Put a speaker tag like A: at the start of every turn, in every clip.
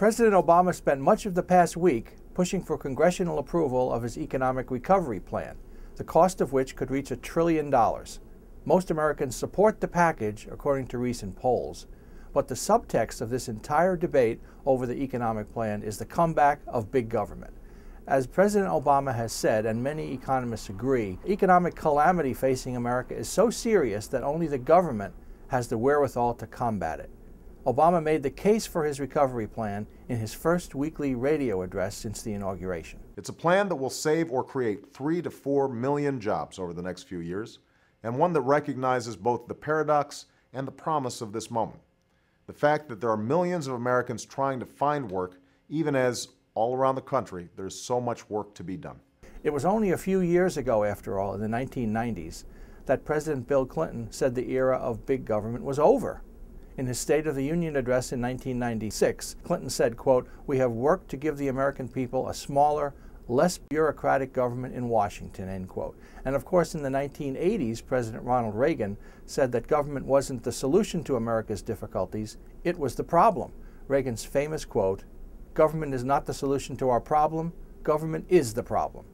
A: President Obama spent much of the past week pushing for congressional approval of his economic recovery plan, the cost of which could reach $1 trillion. Most Americans support the package, according to recent polls. But the subtext of this entire debate over the economic plan is the comeback of big government. As President Obama has said, and many economists agree, economic calamity facing America is so serious that only the government has the wherewithal to combat it. Obama made the case for his recovery plan in his first weekly radio address since the inauguration.
B: It's a plan that will save or create 3 to 4 million jobs over the next few years, and one that recognizes both the paradox and the promise of this moment. The fact that there are millions of Americans trying to find work, even as all around the country there's so much work to be done.
A: It was only a few years ago, after all, in the 1990s, that President Bill Clinton said the era of big government was over. In his State of the Union address in 1996, Clinton said, quote, "We have worked to give the American people a smaller, less bureaucratic government in Washington," end quote. And of course, in the 1980s, President Ronald Reagan said that government wasn't the solution to America's difficulties, it was the problem. Reagan's famous quote, "Government is not the solution to our problem, government is the problem."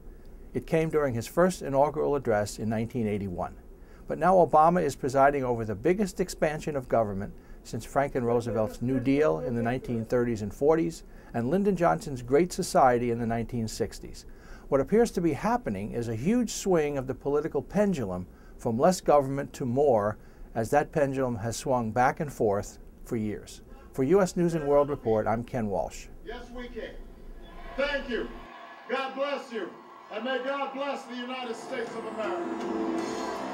A: It came during his first inaugural address in 1981. But now Obama is presiding over the biggest expansion of government since Franklin Roosevelt's New Deal in the 1930s and 40s, and Lyndon Johnson's Great Society in the 1960s. What appears to be happening is a huge swing of the political pendulum from less government to more, as that pendulum has swung back and forth for years. For U.S. News and World Report, I'm Ken Walsh.
C: Yes, we can. Thank you. God bless you. And may God bless the United States of America.